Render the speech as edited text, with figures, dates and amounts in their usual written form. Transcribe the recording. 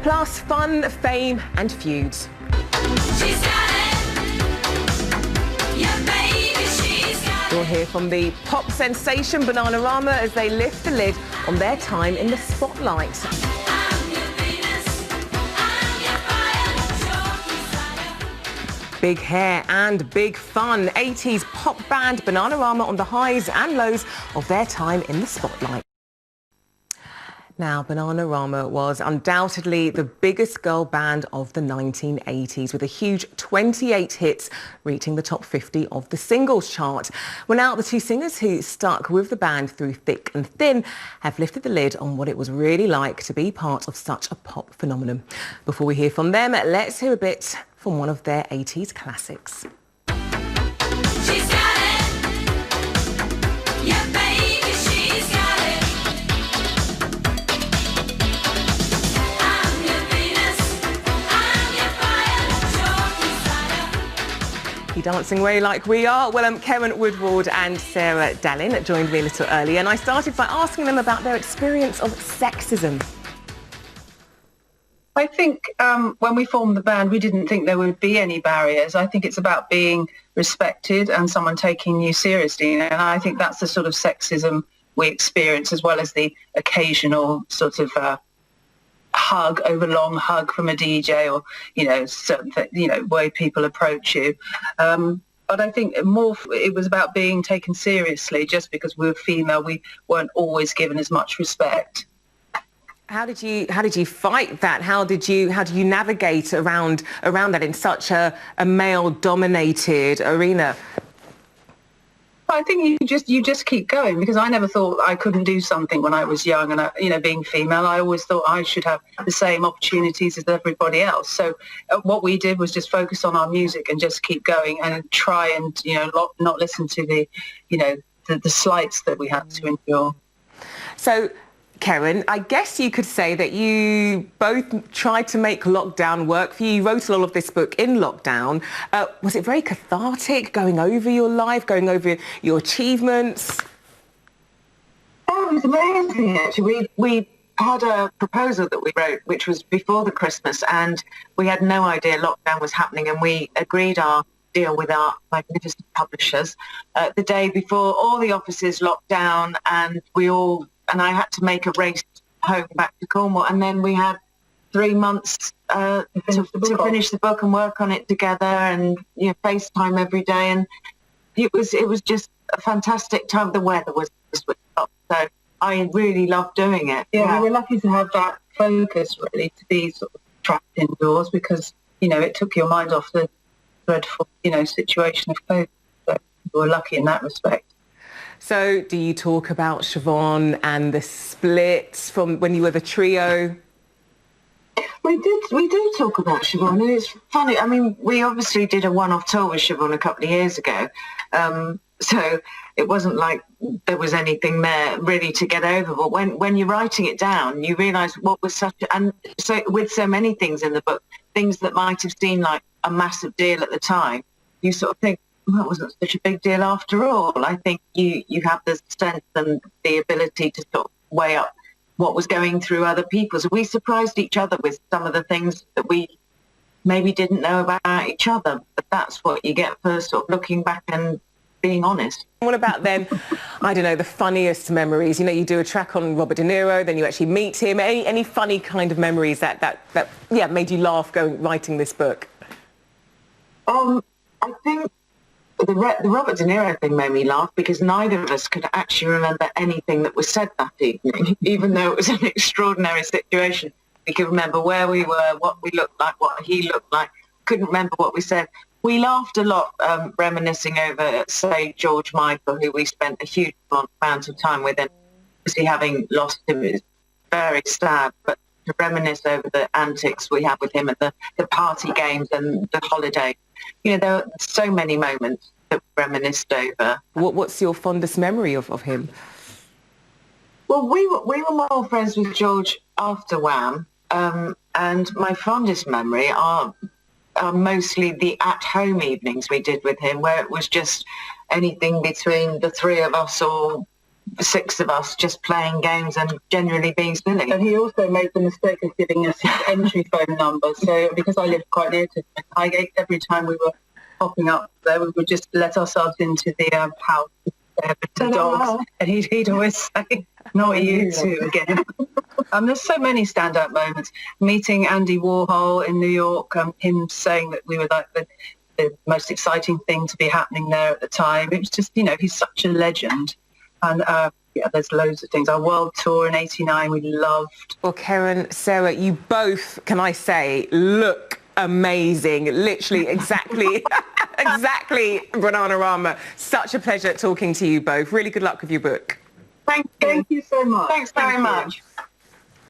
plus fun, fame and feuds. She's got it. Yeah, baby, she's got it. We'll hear from the pop sensation Bananarama as they lift the lid on their time in the spotlight. I'm your Venus, I'm your fire, your desire. Big hair and big fun. 80s pop band Bananarama on the highs and lows of their time in the spotlight. Now, Bananarama was undoubtedly the biggest girl band of the 1980s, with a huge 28 hits reaching the top 50 of the singles chart. Well, now the two singers who stuck with the band through thick and thin have lifted the lid on what it was really like to be part of such a pop phenomenon. Before we hear from them, let's hear a bit from one of their 80s classics. She's got it. Yeah, baby, she's got it. I'm your Venus, I'm your fire, your desire. You dancing away like we are? Well, Keren, Woodward and Sara Dallin joined me a little earlier, and I started by asking them about their experience of sexism. I think when we formed the band, we didn't think there would be any barriers. I think it's about being respected and someone taking you seriously. And I think that's the sort of sexism we experience, as well as the occasional sort of long hug from a DJ, or, certain way people approach you. But I think more it was about being taken seriously. Just because we were female, we weren't always given as much respect. How did you fight that? How did you navigate around that in such a male-dominated arena? I think you just keep going, because I never thought I couldn't do something when I was young, and being female, I always thought I should have the same opportunities as everybody else. So what we did was just focus on our music and just keep going and try and not listen to the slights that we had to endure. So, Keren, I guess you could say that you both tried to make lockdown work for you. You wrote all of this book in lockdown. Was it very cathartic, going over your life, going over your achievements? Oh, it was amazing, actually. We had a proposal that we wrote, which was before the Christmas, and we had no idea lockdown was happening, and we agreed our deal with our magnificent publishers the day before all the offices locked down, and I had to make a race home back to Cornwall, and then we had 3 months to finish the book and work on it together, and FaceTime every day, and it was just a fantastic time. The weather was switched up, so I really loved doing it. Yeah, we were lucky to have that focus, really, to be sort of trapped indoors, because it took your mind off the dreadful situation of COVID. So we were lucky in that respect. So do you talk about Siobhan and the splits from when you were the trio? We do talk about Siobhan, and it's funny. I mean, we obviously did a one-off tour with Siobhan a couple of years ago, so it wasn't like there was anything there really to get over. But when you're writing it down, you realise what was and so with so many things in the book, things that might have seemed like a massive deal at the time, you sort of think, well, it wasn't such a big deal after all. I think you have the strength and the ability to sort of weigh up what was going through other people. So we surprised each other with some of the things that we maybe didn't know about each other. But that's what you get for sort of looking back and being honest. What about then, I don't know, the funniest memories? You do a track on Robert De Niro, then you actually meet him. Any funny kind of memories that made you laugh writing this book? I think the Robert De Niro thing made me laugh, because neither of us could actually remember anything that was said that evening, even though it was an extraordinary situation. We could remember where we were, what we looked like, what he looked like. Couldn't remember what we said. We laughed a lot, reminiscing over, say, George Michael, who we spent a huge amount of time with, and obviously having lost him is very sad, but to reminisce over the antics we had with him at the party games and the holiday. There are so many moments that we reminisced over. What's your fondest memory of him? Well, we were more friends with George after Wham, and my fondest memory are mostly the at-home evenings we did with him, where it was just anything between the three of us, or 6 of us just playing games and generally being silly. And he also made the mistake of giving us his entry phone number. So because I lived quite near to him, every time we were popping up there, we would just let ourselves into the house with the dogs. And he'd always say, not you two again. There's so many standout moments. Meeting Andy Warhol in New York, him saying that we were like the most exciting thing to be happening there at the time. It was just, he's such a legend. And there's loads of things. Our world tour in '89 we loved. Well, Keren, Sarah, you both, can I say, look amazing. Literally exactly Bananarama. Such a pleasure talking to you both. Really good luck with your book. Thank you so much. Thanks very much.